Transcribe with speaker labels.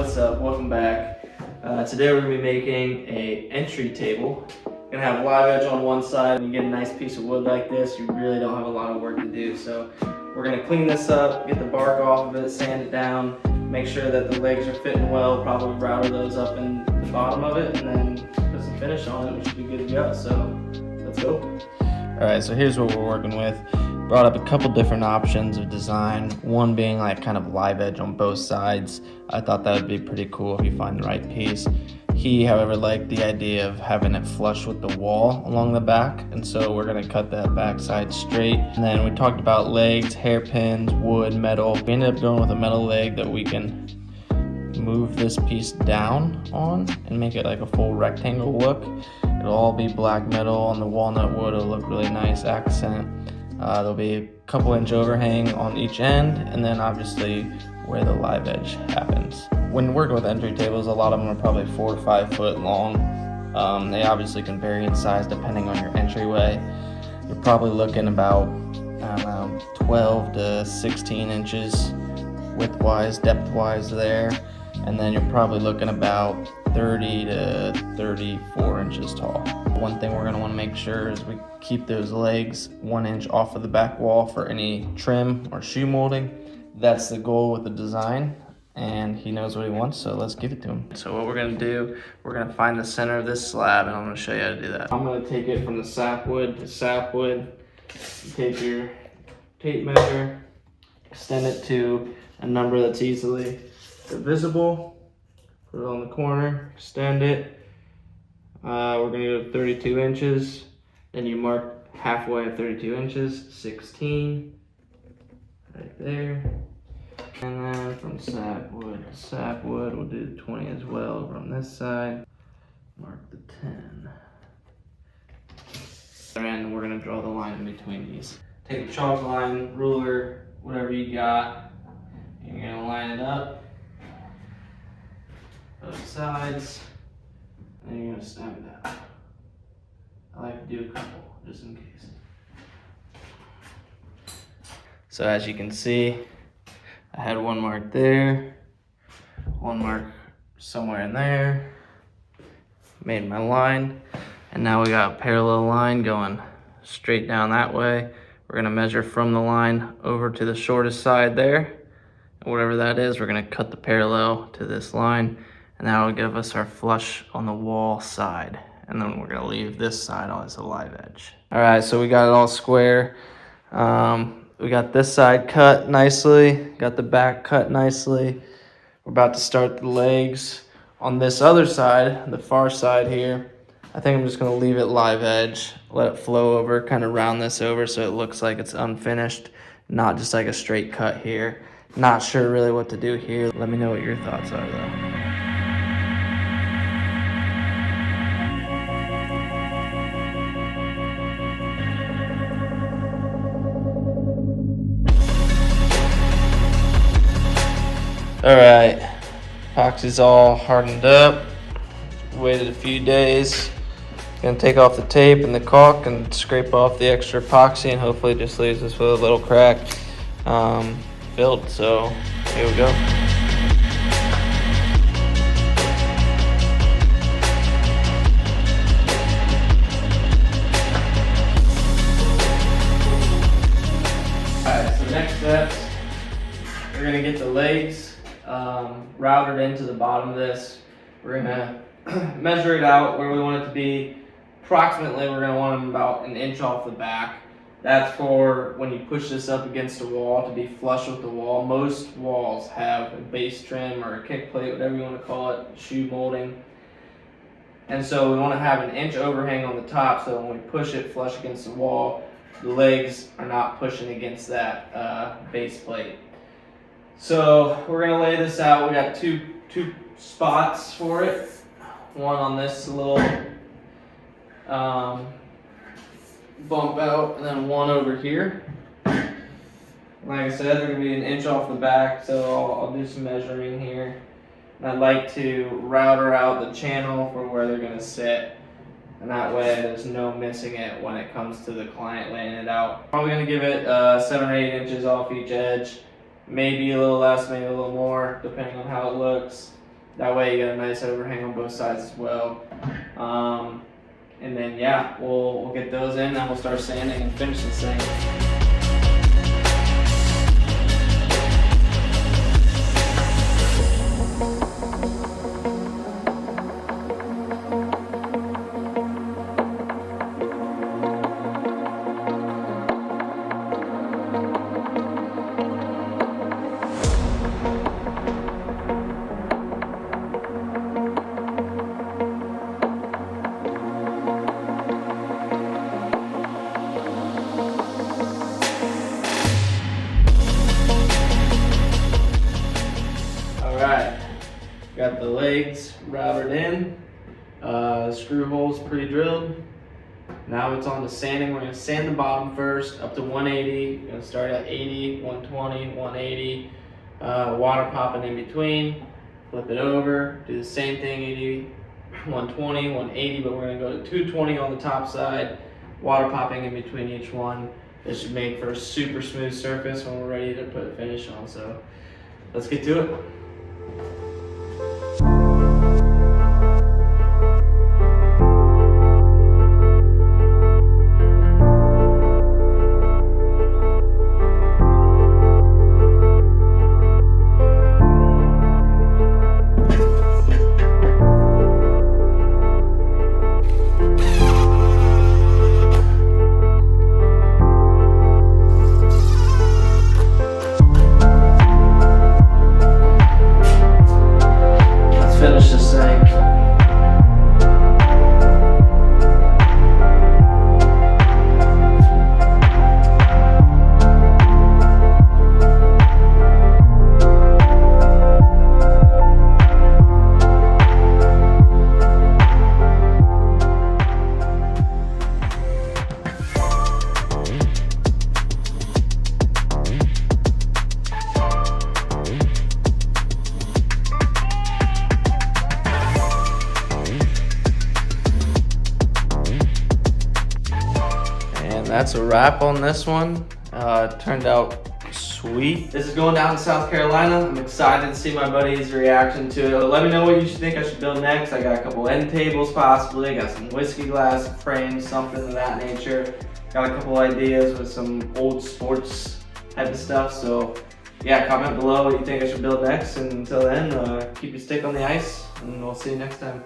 Speaker 1: what's up? Welcome back. Today we're going to be making a entry table. We're going to have live edge on one side. When you get a nice piece of wood like this, you really don't have a lot of work to do. So we're going to clean this up, get the bark off of it, sand it down, make sure that the legs are fitting well, probably router those up in the bottom of it, and then put some finish on it. We should be good to go. So let's go. Alright, so here's what we're working with. Brought up a couple different options of design, one being like kind of live edge on both sides. I thought that would be pretty cool if you find the right piece. He, however, liked the idea of having it flush with the wall along the back, and so we're going to cut that back side straight. And then we talked about legs, hairpins, wood, metal. We ended up going with a metal leg that we can move this piece down on and make it like a full rectangle look. It'll all be black metal on the walnut wood. It'll look really nice accent. There'll be a couple inch overhang on each end, and then obviously where the live edge happens. When working with entry tables, a lot of them are probably 4 to 5 foot long. They obviously can vary in size depending on your entryway. You're probably looking about, I don't know, 12 to 16 inches width-wise, depth-wise there. And then you're probably looking about 30 to 34 inches tall. One thing we're going to want to make sure is we keep those legs 1 inch off of the back wall for any trim or shoe molding. That's the goal with the design, and he knows what he wants, so let's give it to him. So what we're going to do, we're going to find the center of this slab, and I'm going to show you how to do that. I'm going to take it from the sapwood to sapwood. You take your tape measure, extend it to a number that's easily visible. Put it on the corner, extend it. We're going to go 32 inches. Then you mark halfway at 32 inches, 16. Right there. And then from sapwood to sapwood, we'll do 20 as well over on this side. Mark the 10. And we're going to draw the line in between these. Take a chalk line, ruler, whatever you got. You're going to line it up. Both sides, and you're going to snap it out. I like to do a couple, just in case. So as you can see, I had one mark there, one mark somewhere in there, made my line, and now we got a parallel line going straight down that way. We're going to measure from the line over to the shortest side there, and whatever that is, we're going to cut the parallel to this line. And that will give us our flush on the wall side. And then we're gonna leave this side as a live edge. All right, so we got it all square. We got this side cut nicely, got the back cut nicely. We're about to start the legs. On this other side, the far side here, I think I'm just gonna leave it live edge, let it flow over, kind of round this over so it looks like it's unfinished, not just like a straight cut here. Not sure really what to do here. Let me know what your thoughts are though. All right, epoxy's all hardened up. Waited a few days. Gonna take off the tape and the caulk and scrape off the extra epoxy, and hopefully just leaves us with a little crack filled. So here we go. All right, so next steps, we're gonna get the legs routed into the bottom of this. We're gonna measure it out where we want it to be. Approximately, we're gonna want them about 1 inch off the back. That's for when you push this up against a wall to be flush with the wall. Most walls have a base trim or a kick plate, whatever you want to call it, shoe molding. And so we want to have 1 inch overhang on the top, so when we push it flush against the wall, the legs are not pushing against that base plate. So we're gonna lay this out. We got two spots for it. One on this little bump out, and then one over here. Like I said, they're gonna be 1 inch off the back, so I'll do some measuring here. And I'd like to router out the channel for where they're gonna sit, and that way there's no missing it when it comes to the client laying it out. Probably gonna give it 7 or 8 inches off each edge. Maybe a little less, maybe a little more, depending on how it looks. That way you get a nice overhang on both sides as well. And then yeah, we'll get those in and we'll start sanding and finish this thing. Alright, got the legs routed in, screw holes pre-drilled. Now it's on to sanding. We're going to sand the bottom first up to 180. We're going to start at 80, 120, 180, water popping in between, flip it over, do the same thing, 80, 120, 180, but we're going to go to 220 on the top side, water popping in between each one. This should make for a super smooth surface when we're ready to put a finish on. So let's get to it. Finish this thing. That's a wrap on this one. It turned out sweet. This is going down to South Carolina. I'm excited to see my buddy's reaction to it. Let me know what you should think I should build next. I got a couple end tables possibly. Got some whiskey glass frames, something of that nature. Got a couple ideas with some old sports type of stuff. So yeah, comment below what you think I should build next. And until then, keep your stick on the ice and we'll see you next time.